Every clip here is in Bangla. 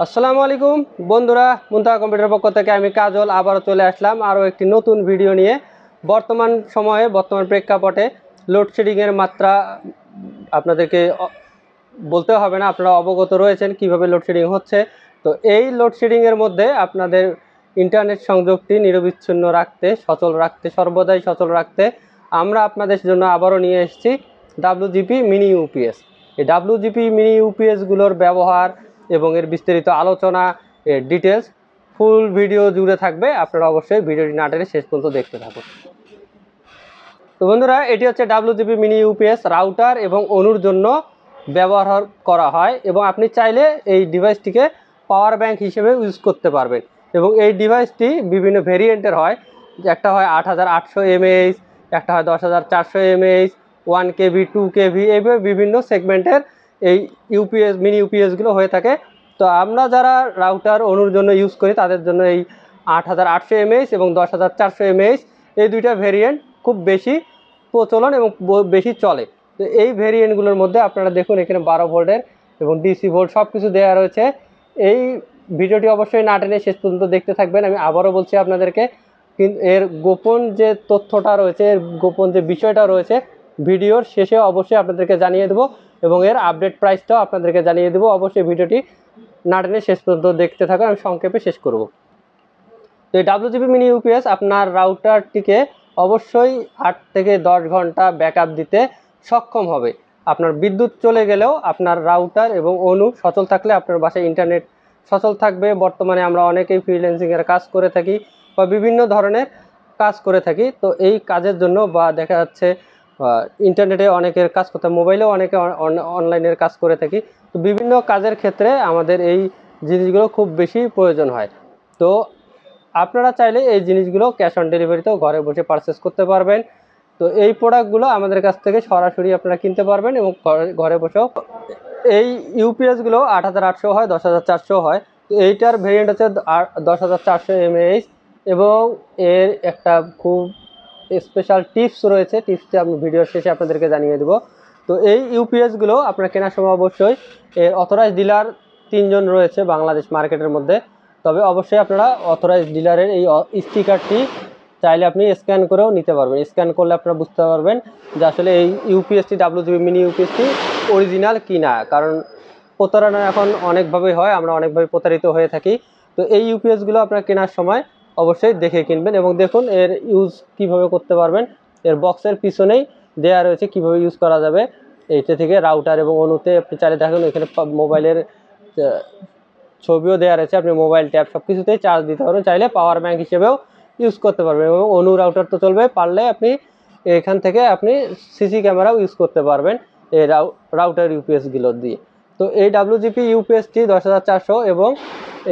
আসসালামু আলাইকুম বন্ধুরা, মুনতাহা কম্পিউটার পক্ষ থেকে আমি কাজল আবারও চলে আসলাম আরও একটি নতুন ভিডিও নিয়ে। বর্তমান প্রেক্ষাপটে লোডশেডিংয়ের মাত্রা আপনাদেরকে বলতে হবে না, আপনারা অবগত রয়েছেন কিভাবে লোডশেডিং হচ্ছে। তো এই লোডশেডিংয়ের মধ্যে আপনাদের ইন্টারনেট সংযোগটি নিরবিচ্ছিন্ন রাখতে, সর্বদাই সচল রাখতে আমরা আপনাদের জন্য আবারও নিয়ে এসেছি WGP মিনি ইউপিএস। এই WGP মিনি ইউপিএসগুলোর ব্যবহার এবং এর বিস্তারিত আলোচনা, এর ডিটেলস ফুল ভিডিও জুড়ে থাকবে। আপনারা অবশ্যই ভিডিওটি না টেনে শেষ পর্যন্ত দেখতে থাকুন। তো বন্ধুরা, এটি হচ্ছে WGP মিনি ইউপিএস রাউটার এবং অনুর জন্য ব্যবহার করা হয়, এবং আপনি চাইলে এই ডিভাইসটিকে পাওয়ার ব্যাংক হিসেবে ইউজ করতে পারবেন। এবং এই ডিভাইসটি বিভিন্ন ভেরিয়েন্টের হয়, একটা হয় 8800 mAh, একটা হয় 10400 mAh, 1 KB, 2 KB, এইভাবে বিভিন্ন সেগমেন্টের এই মিনি ইউপিএসগুলো হয়ে থাকে। তো আমরা যারা রাউটার অনুর জন্য ইউজ করি তাদের জন্য এই 8800 mAh এবং 10400 mAh এই দুইটা ভেরিয়েন্ট খুব বেশি প্রচলন এবং বেশি চলে। তো এই ভেরিয়েন্টগুলোর মধ্যে আপনারা দেখুন এখানে 12 ভোল্টের এবং ডিসি ভোল্ট সব কিছু দেওয়া রয়েছে। এই ভিডিওটি অবশ্যই না টেনে শেষ পর্যন্ত দেখতে থাকবেন। আমি আবারও বলছি আপনাদেরকে, কিন্তু এর গোপন যে তথ্যটা রয়েছে, এর গোপন যে বিষয়টা রয়েছে ভিডিওর শেষে অবশ্যই আপনাদেরকে জানিয়ে দেবো, এবং এর আপডেট প্রাইসটাও আপনাদেরকে জানিয়ে দেবো। অবশ্যই ভিডিওটি না টেনে শেষ পর্যন্ত দেখতে থাকুন, আমি সংক্ষেপে শেষ করব। তো এই WGP মিনি ইউপিএস আপনার রাউটারটিকে অবশ্যই 8 থেকে 10 ঘন্টা ব্যাকআপ দিতে সক্ষম হবে। আপনার বিদ্যুৎ চলে গেলেও আপনার রাউটার এবং অনু সচল থাকলে আপনার বাসায় ইন্টারনেট সচল থাকবে। বর্তমানে আমরা অনেকেই ফ্রিল্যান্সিংয়ের কাজ করে থাকি বা বিভিন্ন ধরনের কাজ করে থাকি। তো এই কাজের জন্য বা দেখা যাচ্ছে ইন্টারনেটে অনেকের কাজ করতে, মোবাইলেও অনেকে অনলাইনের কাজ করে থাকি। তো বিভিন্ন কাজের ক্ষেত্রে আমাদের এই জিনিসগুলো খুব বেশি প্রয়োজন হয়। তো আপনারা চাইলে এই জিনিসগুলো ক্যাশ অন ডেলিভারিতেও ঘরে বসে পারচেস করতে পারবেন। তো এই প্রোডাক্টগুলো আমাদের কাছ থেকে সরাসরি আপনারা কিনতে পারবেন এবং ঘরে বসেও। এই ইউপিএসগুলো 8800 হয়, 10400 হয়। তো এইটার ভেরিয়েন্ট হচ্ছে 10400 mAh, এবং এর একটা খুব স্পেশাল টিপস রয়েছে। টিপসটি আমি ভিডিওর শেষে আপনাদেরকে জানিয়ে দেবো। তো এই ইউপিএসগুলো আপনারা কেনার সময় অবশ্যই এর অথরাইজ ডিলার 3 জন রয়েছে বাংলাদেশ মার্কেটের মধ্যে। তবে অবশ্যই আপনারা অথরাইজ ডিলারের এই স্টিকারটি চাইলে আপনি স্ক্যান করেও নিতে পারবেন। স্ক্যান করলে আপনারা বুঝতে পারবেন যে আসলে এই ইউপিএসটি WGP মিনি ইউপিএসটি অরিজিনাল কি না, কারণ প্রতারণা এখন অনেকভাবেই হয়, আমরা অনেকভাবে প্রতারিত হয়ে থাকি। তো এই ইউপিএসগুলো আপনারা কেনার সময় অবশ্যই দেখে কিনবেন, এবং দেখুন এর ইউজ কিভাবে করতে পারবেন। এর বক্সের পিছনেই দেয়া রয়েছে কিভাবে ইউজ করা যাবে। এইটা থেকে রাউটার এবং অনুতে আপনি চাইলে দেখুন এখানে মোবাইলের ছবিও দেওয়া রয়েছে, আপনি মোবাইল ট্যাব সব কিছুতেই চার্জ দিতে পারবেন, চাইলে পাওয়ার ব্যাংক হিসেবেও ইউজ করতে পারবেন। এবং অনু রাউটার তো চলবে, পারলে আপনি এখান থেকে আপনি সিসি ক্যামেরাও ইউজ করতে পারবেন এই রাউটার ইউপিএসগুলো দিয়ে। তো এই WGP ইউপিএসটি 10400 এবং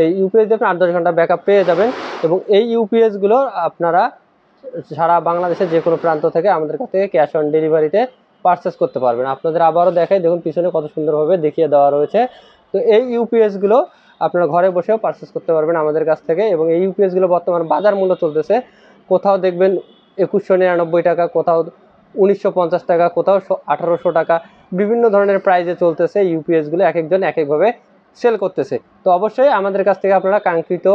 এই ইউপিএস দিয়ে আপনি 8-10 ঘন্টা ব্যাকআপ পেয়ে যাবেন। এবং এই ইউপিএসগুলো আপনারা সারা বাংলাদেশের যে কোনো প্রান্ত থেকে আমাদের কাছ থেকে ক্যাশ অন ডেলিভারিতে পারচেস করতে পারবেন। আপনাদের আবারও দেখাই, দেখুন পিছনে কত সুন্দরভাবে দেখিয়ে দেওয়া রয়েছে। তো এই ইউপিএসগুলো আপনারা ঘরে বসেও পারচেস করতে পারবেন আমাদের কাছ থেকে। এবং এই ইউপিএসগুলো বর্তমান বাজার মূল্য চলতেছে, কোথাও দেখবেন 2199 টাকা, কোথাও 1950 টাকা, কোথাও 1800 টাকা, বিভিন্ন ধরনের প্রাইজে চলতেছে। ইউপিএসগুলো এক একজন এক একভাবে সেল করতেছে। তো অবশ্যই আমাদের কাছ থেকে আপনারা কাঙ্ক্ষিত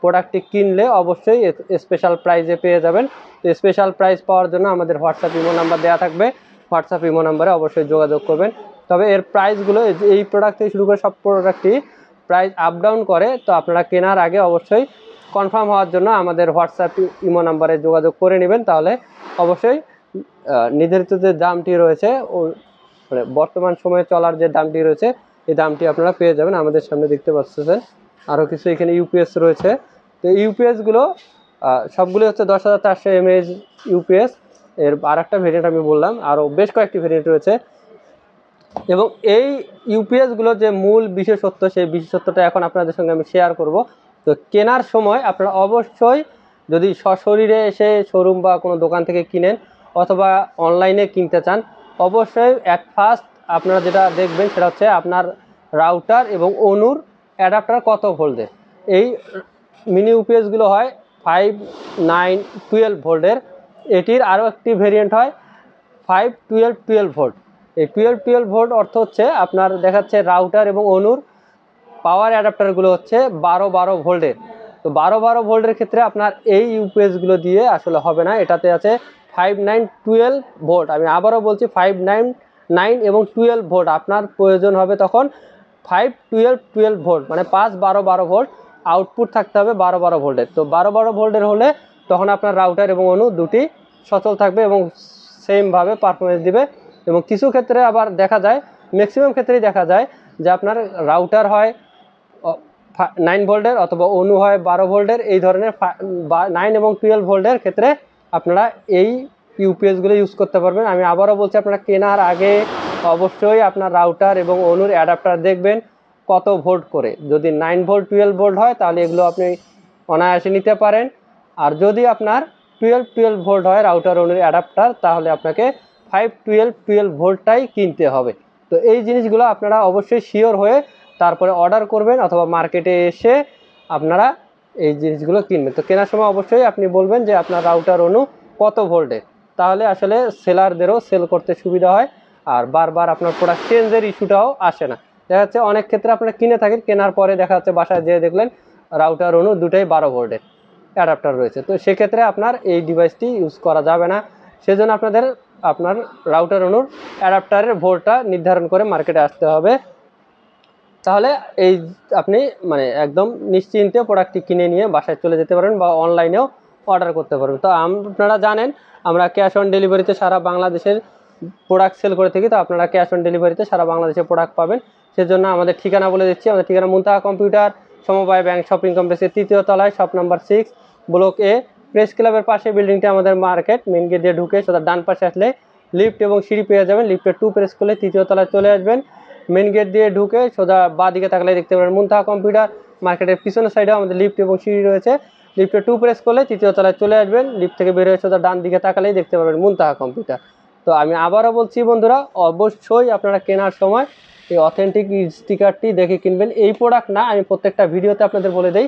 প্রোডাক্টটি কিনলে অবশ্যই স্পেশাল প্রাইজে পেয়ে যাবেন। তো স্পেশাল প্রাইস পাওয়ার জন্য আমাদের হোয়াটসঅ্যাপ ইমো নাম্বার দেওয়া থাকবে, হোয়াটসঅ্যাপ ইমো নাম্বারে অবশ্যই যোগাযোগ করবেন। তবে এর প্রাইসগুলো এই প্রোডাক্ট থেকে শুরু করে সব প্রোডাক্টই প্রাইস আপ ডাউন করে। তো আপনারা কেনার আগে অবশ্যই কনফার্ম হওয়ার জন্য আমাদের হোয়াটসঅ্যাপ ইমো নাম্বারে যোগাযোগ করে নেবেন, তাহলে অবশ্যই নির্ধারিত যে দামটি রয়েছে মানে বর্তমান সময়ে চলার যে দামটি রয়েছে এই দামটি আপনারা পেয়ে যাবেন। আমাদের সামনে দেখতে পাচ্ছেন আরও কিছু এখানে ইউপিএস রয়েছে। তো ইউপিএসগুলো সবগুলো হচ্ছে 10400 mAh ইউপিএস। এর আর একটা ভেরিয়েন্ট আমি বললাম, আরও বেশ কয়েকটি ভেরিয়েন্ট রয়েছে। এবং এই ইউপিএসগুলো যে মূল বিশেষত্ব, সেই বিশেষত্বটা এখন আপনাদের সঙ্গে আমি শেয়ার করব। তো কেনার সময় আপনারা অবশ্যই যদি সশরীরে এসে শোরুম বা কোনো দোকান থেকে কিনেন অথবা অনলাইনে কিনতে চান, অবশ্যই অ্যাট ফার্স্ট আপনারা যেটা দেখবেন সেটা হচ্ছে আপনার রাউটার এবং অনুর অ্যাডাপ্টার কত ভোল্টের। এই মিনি ইউপিএসগুলো হয় 5, 9, 12 ভোল্টের। এটির আরও একটি ভেরিয়েন্ট হয় 5, 12, 12 ভোল্ট। এই 12 ভোল্ট অর্থ হচ্ছে আপনার দেখাচ্ছে রাউটার এবং অনুর পাওয়ার অ্যাডাপ্টারগুলো হচ্ছে 12 ভোল্টের। তো 12 ভোল্টের ক্ষেত্রে আপনার এই ইউপিএসগুলো দিয়ে আসলে হবে না। এটাতে আছে 5, 9, 12 ভোল্ট। আমি আবারও বলছি 5, 9 এবং 12 ভোল্ট। আপনার প্রয়োজন হবে তখন 5, 12 ভোল্ট, মানে 5, 12 ভোল্ট আউটপুট থাকতে হবে 12 ভোল্টের। তো 12 ভোল্টের হলে তখন আপনার রাউটার এবং অনু দুটি সচল থাকবে এবং সেমভাবে পারফরমেন্স দিবে। এবং কিছু ক্ষেত্রে আবার দেখা যায়, ম্যাক্সিমাম ক্ষেত্রেই দেখা যায় যে আপনার রাউটার হয় 9 ভোল্টের অথবা অনু হয় 12 ভোল্টের। এই ধরনের 9 এবং 12 ভোল্টের ক্ষেত্রে আপনারা এই ইউপিএসগুলো ইউজ করতে পারবেন। আমি আবারও বলছি, আপনারা কেনার আগে অবশ্যই আপনার রাউটার এবং অনুর অ্যাডাপ্টার দেখবেন কত ভোল্ট করে। যদি 9 ভোল্ট 12 ভোল্ট হয় তাহলে এগুলো আপনি অনায়াসে নিতে পারেন। আর যদি আপনার 12 ভোল্ট হয় রাউটার অনুর অ্যাডাপ্টার, তাহলে আপনাকে 5, 12 ভোল্টটাই কিনতে হবে। তো এই জিনিসগুলো আপনারা অবশ্যই শিওর হয়ে তারপরে অর্ডার করবেন অথবা মার্কেটে এসে আপনারা এই জিনিসগুলো কিনবেন। তো কেনার সময় অবশ্যই আপনি বলবেন যে আপনার রাউটার অনু কত ভোল্টের, তাহলে আসলে সেলারদেরও সেল করতে সুবিধা হয় আর বারবার আপনার প্রোডাক্ট চেঞ্জের ইস্যুটাও আসে না। দেখা যাচ্ছে অনেক ক্ষেত্রে আপনারা কিনে থাকেন, কেনার পরে দেখা যাচ্ছে বাসায় যেয়ে দেখলেন রাউটার অনু দুটাই 12 ভোল্টের অ্যাডাপ্টার রয়েছে। তো সেক্ষেত্রে আপনার এই ডিভাইসটি ইউজ করা যাবে না। সেজন্য আপনার রাউটার অনুর অ্যাডাপ্টারের ভোল্টটা নির্ধারণ করে মার্কেটে আসতে হবে। তাহলে এই আপনি মানে একদম নিশ্চিন্তে প্রোডাক্টটি কিনে নিয়ে বাসায় চলে যেতে পারেন বা অনলাইনেও অর্ডার করতে পারবেন। তো আপনারা জানেন আমরা ক্যাশ অন ডেলিভারিতে সারা বাংলাদেশের প্রোডাক্ট সেল করে থাকি। তো আপনারা ক্যাশ অন ডেলিভারিতে সারা বাংলাদেশে প্রোডাক্ট পাবেন। সেজন্য আমাদের ঠিকানা বলে দিচ্ছি। আমাদের ঠিকানা মুনতাহা কম্পিউটার, সমবায় ব্যাংক শপিং কমপ্লেক্সের 3য় তলায়, শপ নাম্বার 6, ব্লক এ, প্রেস ক্লাবের পাশে বিল্ডিংটা আমাদের মার্কেট। মেন গেট দিয়ে ঢুকে সোজা ডান পাশে আসলে লিফট এবং সিঁড়ি পেয়ে যাবেন। লিফটে 2 প্রেস করলে 3য় তলায় চলে আসবেন। মেন গেট দিয়ে ঢুকে সোজা বাঁ দিকে তাকালে দেখতে পারেন মুনতাহা কম্পিউটার। মার্কেটের পিছনের সাইডেও আমাদের লিফট এবং সিঁড়ি রয়েছে। লিফটে 2 প্রেস করলে 3য় তলায় চলে আসবেন। লিফট থেকে বের হয়ে সোজা ডান দিকে তাকালেই দেখতে পাবেন মুনতাহা কম্পিউটার। তো আমি আবারও বলছি বন্ধুরা, অবশ্যই আপনারা কেনার সময় এই অথেন্টিক স্টিকারটি দেখে কিনবেন। এই প্রোডাক্ট না, আমি প্রত্যেকটা ভিডিওতে আপনাদের বলে দেই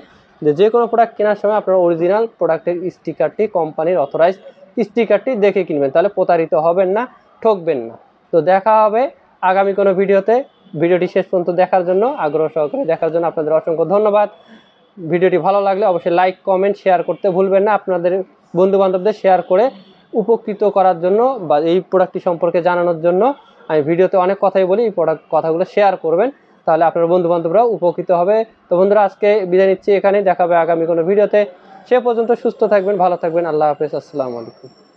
যে কোনো প্রোডাক্ট কেনার সময় আপনারা অরিজিনাল প্রোডাক্টের স্টিকারটি, কোম্পানির অথরাইজ স্টিকারটি দেখে কিনবেন, তাহলে প্রতারিত হবেন না, ঠকবেন না। তো দেখা হবে আগামী কোনো ভিডিওতে। ভিডিওটি শেষ পর্যন্ত দেখার জন্য, আগ্রহ সহকারে দেখার জন্য আপনাদের অসংখ্য ধন্যবাদ। ভিডিওটি ভালো লাগলে অবশ্যই লাইক, কমেন্ট, শেয়ার করতে ভুলবেন না। আপনাদের বন্ধুবান্ধবদের শেয়ার করে উপকৃত করার জন্য বা এই প্রোডাক্টটি সম্পর্কে জানানোর জন্য আমি ভিডিওতে অনেক কথাই বলি, এই কথাগুলো শেয়ার করবেন, তাহলে আপনার বন্ধুবান্ধবরাও উপকৃত হবে। তো বন্ধুরা, আজকে বিদায় নিচ্ছি এখানেই। দেখা হবে আগামী কোনো ভিডিওতে। সে পর্যন্ত সুস্থ থাকবেন, ভালো থাকবেন। আল্লাহ হাফেজ, আসসালামু আলাইকুম।